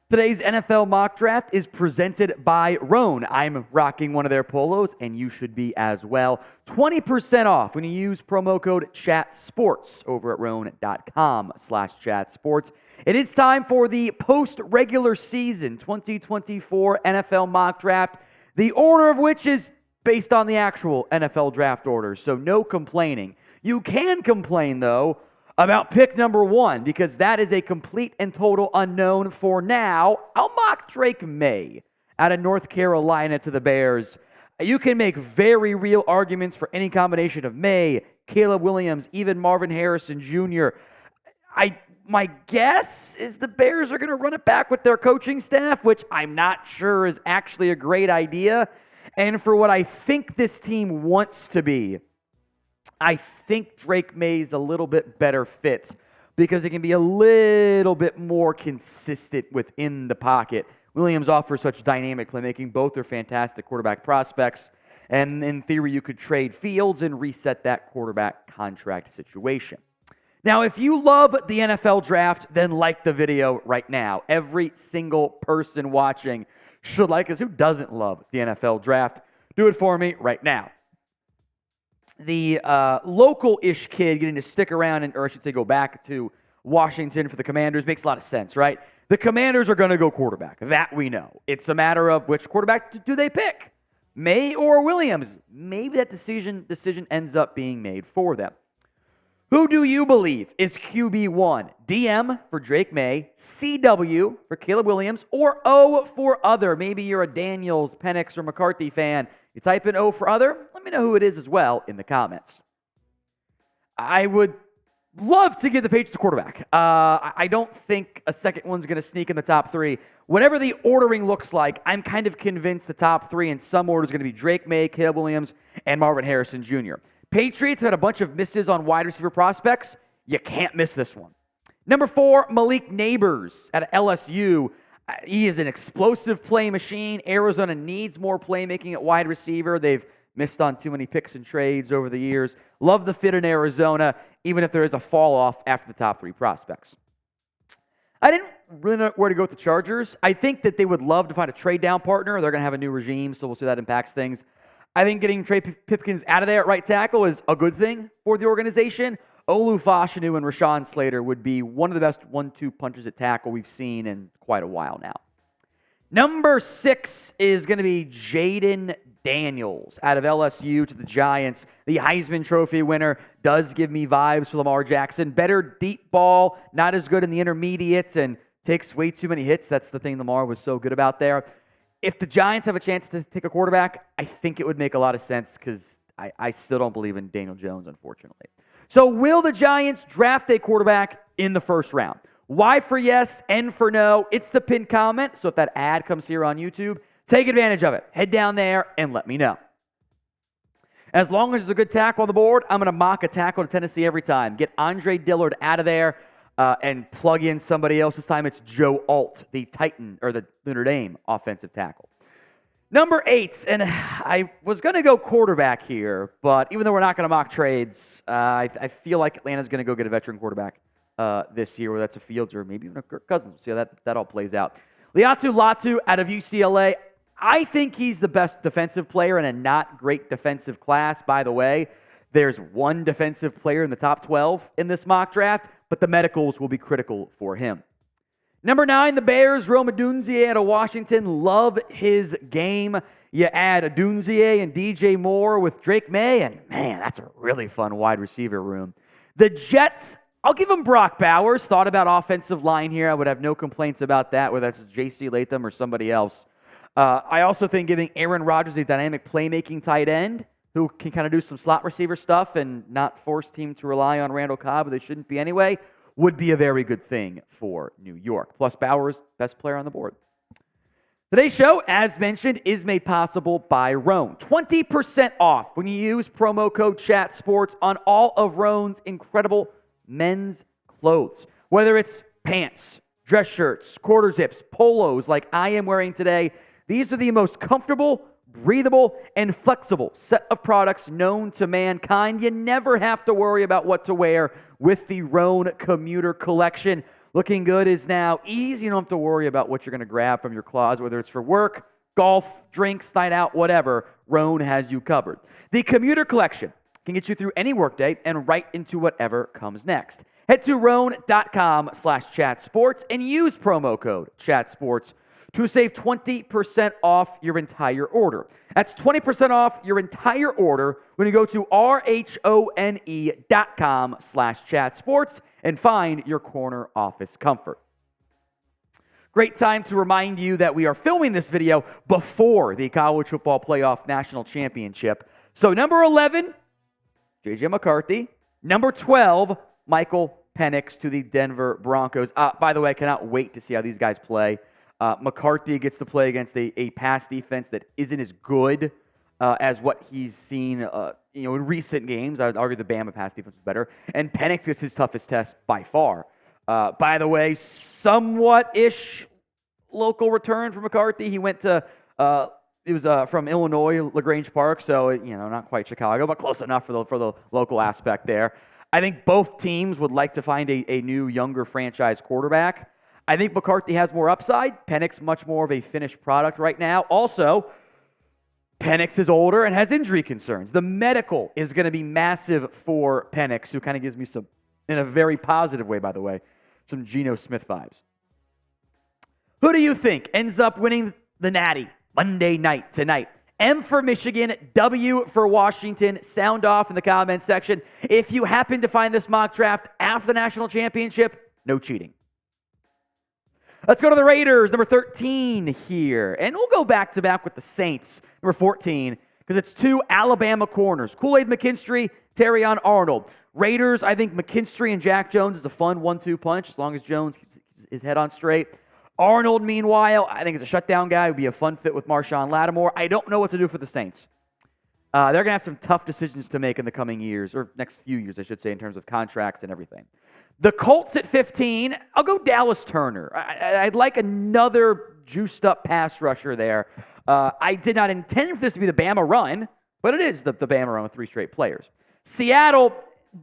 Today's NFL mock draft is presented by Roan. I'm rocking one of their polos, and you should be as well. 20% off when you use promo code CHATSPORTS over at roan.com/chatsports. It is time for the post-regular season 2024 NFL mock draft, the order of which is based on the actual NFL draft order, so no complaining. You can complain, though, about pick number 1, because that is a complete and total unknown for now. I'll mock Drake Maye out of North Carolina to the Bears. You can make very real arguments for any combination of Maye, Caleb Williams, even Marvin Harrison Jr. My guess is the Bears are going to run it back with their coaching staff, which I'm not sure is actually a great idea. And for what I think this team wants to be, I think Drake Maye's a little bit better fit because it can be a little bit more consistent within the pocket. Williams offers such dynamic playmaking. Both are fantastic quarterback prospects. And in theory, you could trade Fields and reset that quarterback contract situation. Now, if you love the NFL draft, then like the video right now. Every single person watching should like us. Who doesn't love the NFL draft? Do it for me right now. The local-ish kid getting to stick around, or I should say go back to Washington for the Commanders makes a lot of sense, right? The Commanders are going to go quarterback. That we know. It's a matter of which quarterback do they pick, Maye or Williams. Maybe that decision ends up being made for them. Who do you believe is QB1? DM for Drake Maye, CW for Caleb Williams, or O for other? Maybe you're a Daniels, Penix, or McCarthy fan. You type in O for other. Let me know who it is as well in the comments. I would love to give the Patriots a quarterback. I don't think a second one's going to sneak in the top 3. Whatever the ordering looks like, I'm kind of convinced the top 3 in some order is going to be Drake Maye, Caleb Williams, and Marvin Harrison Jr. Patriots had a bunch of misses on wide receiver prospects. You can't miss this one. Number 4, Malik Nabers at LSU. He is an explosive play machine. Arizona needs more playmaking at wide receiver. They've missed on too many picks and trades over the years. Love the fit in Arizona, even if there is a fall off after the top 3 prospects. I didn't really know where to go with the Chargers. I think that they would love to find a trade down partner. They're going to have a new regime, so we'll see that impacts things. I think getting Trey Pipkins out of there at right tackle is a good thing for the organization. Fashanu and Rashawn Slater would be one of the best 1-2 punchers at tackle we've seen in quite a while now. Number 6 is going to be Jayden Daniels out of LSU to the Giants. The Heisman Trophy winner does give me vibes for Lamar Jackson. Better deep ball, not as good in the intermediate, and takes way too many hits. That's the thing Lamar was so good about there. If the Giants have a chance to take a quarterback, I think it would make a lot of sense because I still don't believe in Daniel Jones, unfortunately. So will the Giants draft a quarterback in the first round? Y for yes, N for no. It's the pinned comment, so if that ad comes here on YouTube, take advantage of it. Head down there and let me know. As long as there's a good tackle on the board, I'm going to mock a tackle to Tennessee every time. Get Andre Dillard out of there and plug in somebody else. This time it's Joe Alt, the Titan, or the Notre Dame offensive tackle. Number 8, and I was going to go quarterback here, but even though we're not going to mock trades, I feel like Atlanta's going to go get a veteran quarterback this year, whether that's a Fields or maybe even a Kirk Cousins. We'll see how that all plays out. Latu out of UCLA. I think he's the best defensive player in a not great defensive class. By the way, there's one defensive player in the top 12 in this mock draft, but the medicals will be critical for him. Number 9, the Bears, Odunze out of Washington. Love his game. You add Odunze and DJ Moore with Drake Maye, and man, that's a really fun wide receiver room. The Jets, I'll give them Brock Bowers. Thought about offensive line here. I would have no complaints about that, whether that's J.C. Latham or somebody else. I also think giving Aaron Rodgers a dynamic playmaking tight end who can kind of do some slot receiver stuff and not force team to rely on Randall Cobb, but they shouldn't be anyway, would be a very good thing for New York. Plus, Bowers, best player on the board. Today's show, as mentioned, is made possible by Roan. 20% off when you use promo code CHATSPORTS on all of Roan's incredible men's clothes. Whether it's pants, dress shirts, quarter zips, polos like I am wearing today, these are the most comfortable, breathable, and flexible set of products known to mankind. You never have to worry about what to wear with the Roan Commuter Collection. Looking good is now easy. You don't have to worry about what you're going to grab from your closet, whether it's for work, golf, drinks, night out, whatever. Roan has you covered. The Commuter Collection can get you through any workday and right into whatever comes next. Head to roan.com/chatsports and use promo code chatsports to save 20% off your entire order. That's 20% off your entire order when you go to RHONE.com/chatsports and find your corner office comfort. Great time to remind you that we are filming this video before the College Football Playoff National Championship. So number 11, J.J. McCarthy. Number 12, Michael Penix to the Denver Broncos. By the way, I cannot wait to see how these guys play. McCarthy gets to play against a pass defense that isn't as good as what he's seen in recent games. I would argue the Bama pass defense was better. And Penix gets his toughest test by far. By the way, somewhat-ish local return for McCarthy. He went to, it was from Illinois, LaGrange Park, so, not quite Chicago, but close enough for the local aspect there. I think both teams would like to find a new, younger franchise quarterback. I think McCarthy has more upside. Penix much more of a finished product right now. Also, Penix is older and has injury concerns. The medical is going to be massive for Penix, who kind of gives me some, in a very positive way, by the way, some Geno Smith vibes. Who do you think ends up winning the Natty Monday night tonight? M for Michigan, W for Washington. Sound off in the comments section. If you happen to find this mock draft after the national championship, no cheating. Let's go to the Raiders, number 13 here. And we'll go back-to-back with the Saints, number 14, because it's two Alabama corners. Kool-Aid McKinstry, Terrion Arnold. Raiders, I think McKinstry and Jack Jones is a fun 1-2 punch as long as Jones keeps his head on straight. Arnold, meanwhile, I think is a shutdown guy. Would be a fun fit with Marshawn Lattimore. I don't know what to do for the Saints. They're going to have some tough decisions to make in the coming years, or next few years, I should say, in terms of contracts and everything. The Colts at 15, I'll go Dallas Turner. I'd like another juiced-up pass rusher there. I did not intend for this to be the Bama run, but it is the Bama run with three straight players. Seattle,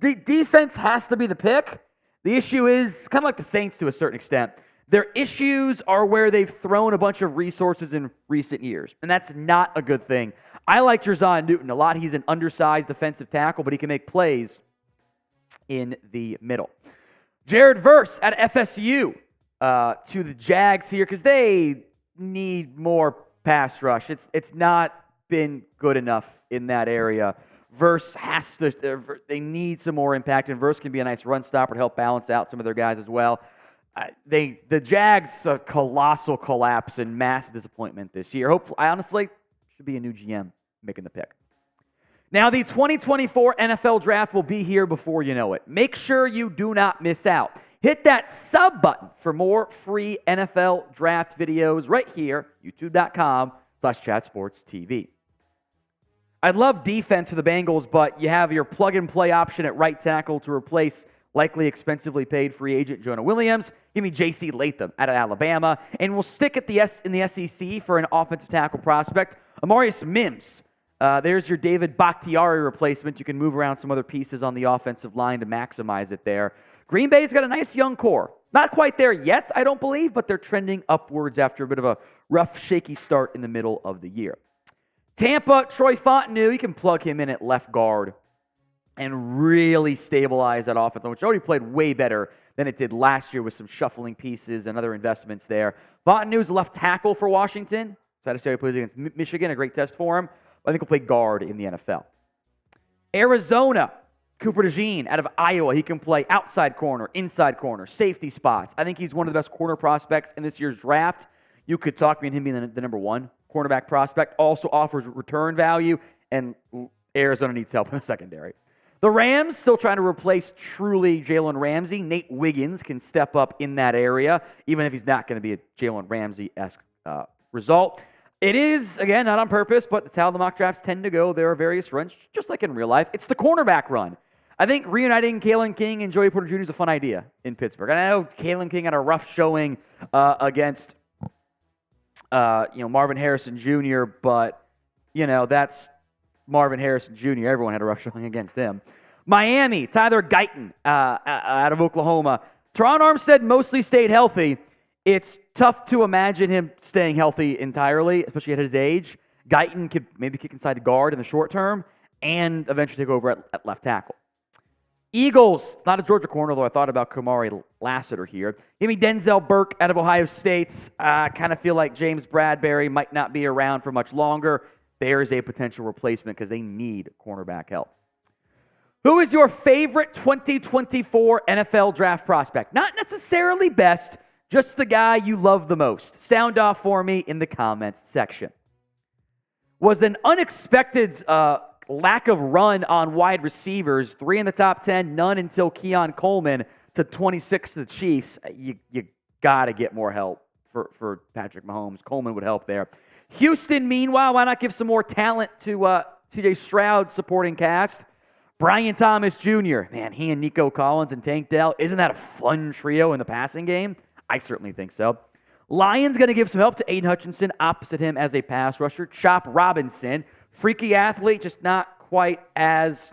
the defense has to be the pick. The issue is kind of like the Saints to a certain extent. Their issues are where they've thrown a bunch of resources in recent years, and that's not a good thing. I like Jerzon Newton a lot. He's an undersized defensive tackle, but he can make plays in the middle. Jared Verse at FSU to the Jags here because they need more pass rush. It's not been good enough in that area. Verse has to. They need some more impact, and Verse can be a nice run stopper to help balance out some of their guys as well. The Jags, a colossal collapse and massive disappointment this year. Hopefully, I honestly should be a new GM making the pick. Now, the 2024 NFL Draft will be here before you know it. Make sure you do not miss out. Hit that sub button for more free NFL Draft videos right here, youtube.com/chatsportstv. I'd love defense for the Bengals, but you have your plug-and-play option at right tackle to replace likely expensively paid free agent Jonah Williams. Give me J.C. Latham out of Alabama. And we'll stick at in the SEC for an offensive tackle prospect. Amarius Mims. There's your David Bakhtiari replacement. You can move around some other pieces on the offensive line to maximize it there. Green Bay's got a nice young core. Not quite there yet, I don't believe, but they're trending upwards after a bit of a rough, shaky start in the middle of the year. Tampa, Troy Fontenot, you can plug him in at left guard and really stabilize that offense, which already played way better than it did last year with some shuffling pieces and other investments there. Fontenot's left tackle for Washington. Sad to say he plays against Michigan, a great test for him. I think he'll play guard in the NFL. Arizona, Cooper DeJean out of Iowa. He can play outside corner, inside corner, safety spots. I think he's one of the best corner prospects in this year's draft. You could talk me into him being the number one cornerback prospect. Also offers return value, and Arizona needs help in the secondary. The Rams still trying to replace truly Jalen Ramsey. Nate Wiggins can step up in that area, even if he's not going to be a Jalen Ramsey-esque result. It is, again, not on purpose, but it's how the mock drafts tend to go. There are various runs, just like in real life. It's the cornerback run. I think reuniting Kalen King and Joey Porter Jr. is a fun idea in Pittsburgh. And I know Kalen King had a rough showing against Marvin Harrison Jr., but, that's Marvin Harrison Jr. Everyone had a rough showing against him. Miami, Tyler Guyton out of Oklahoma. Teron Armstead mostly stayed healthy. It's tough to imagine him staying healthy entirely, especially at his age. Guyton could maybe kick inside the guard in the short term and eventually take over at left tackle. Eagles, not a Georgia corner, though I thought about Kamari Lassiter here. Give me Denzel Burke out of Ohio State. I kind of feel like James Bradbury might not be around for much longer. There's a potential replacement because they need cornerback help. Who is your favorite 2024 NFL draft prospect? Not necessarily best, just the guy you love the most. Sound off for me in the comments section. Was an unexpected lack of run on wide receivers. 3 in the top 10, none until Keon Coleman to 26 to the Chiefs. You got to get more help for Patrick Mahomes. Coleman would help there. Houston, meanwhile, why not give some more talent to TJ Stroud's supporting cast? Brian Thomas Jr., man, he and Nico Collins and Tank Dell, isn't that a fun trio in the passing game? I certainly think so. Lions going to give some help to Aiden Hutchinson opposite him as a pass rusher. Chop Robinson, freaky athlete, just not quite as,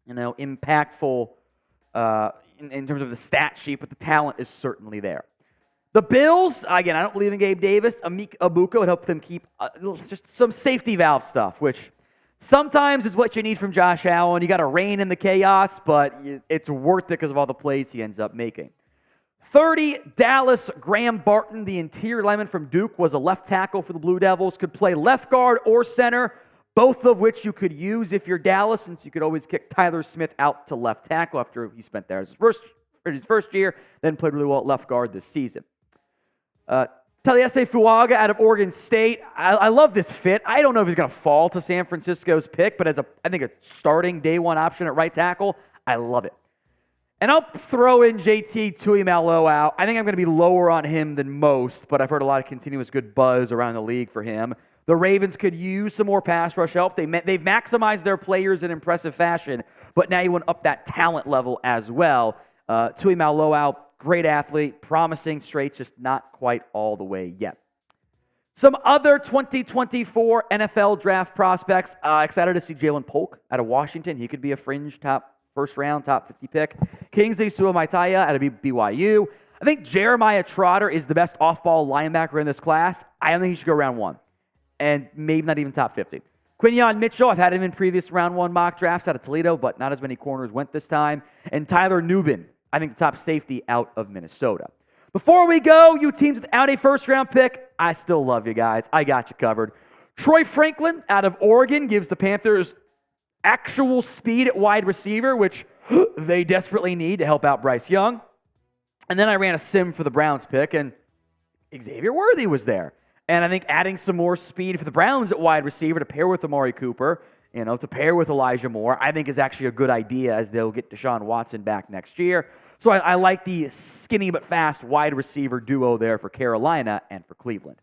impactful in terms of the stat sheet, but the talent is certainly there. The Bills, again, I don't believe in Gabe Davis. Amik Abuka would help them keep just some safety valve stuff, which sometimes is what you need from Josh Allen. You got to rein in the chaos, but it's worth it because of all the plays he ends up making. 30, Dallas. Graham Barton, the interior lineman from Duke, was a left tackle for the Blue Devils. Could play left guard or center, both of which you could use if you're Dallas, since you could always kick Tyler Smith out to left tackle after he spent there as his first year, then played really well at left guard this season. Taliese Fuaga out of Oregon State. I love this fit. I don't know if he's going to fall to San Francisco's pick, but I think a starting day one option at right tackle, I love it. And I'll throw in JT Tuimaloau. I think I'm going to be lower on him than most, but I've heard a lot of continuous good buzz around the league for him. The Ravens could use some more pass rush help. They've maximized their players in impressive fashion, but now you want to up that talent level as well. Tuimaloau, great athlete, promising straight, just not quite all the way yet. Some other 2024 NFL draft prospects. Excited to see Jalen Polk out of Washington. He could be a fringe first round, top 50 pick. Kingsley Suamataia out of BYU. I think Jeremiah Trotter is the best off-ball linebacker in this class. I don't think he should go round 1. And maybe not even top 50. Quinyon Mitchell, I've had him in previous round 1 mock drafts out of Toledo, but not as many corners went this time. And Tyler Nubin, I think the top safety out of Minnesota. Before we go, you teams without a first-round pick, I still love you guys. I got you covered. Troy Franklin out of Oregon gives the Panthers actual speed at wide receiver, which they desperately need to help out Bryce Young. And then I ran a sim for the Browns pick, and Xavier Worthy was there. And I think adding some more speed for the Browns at wide receiver to pair with Amari Cooper, to pair with Elijah Moore, I think is actually a good idea as they'll get Deshaun Watson back next year. So I like the skinny but fast wide receiver duo there for Carolina and for Cleveland.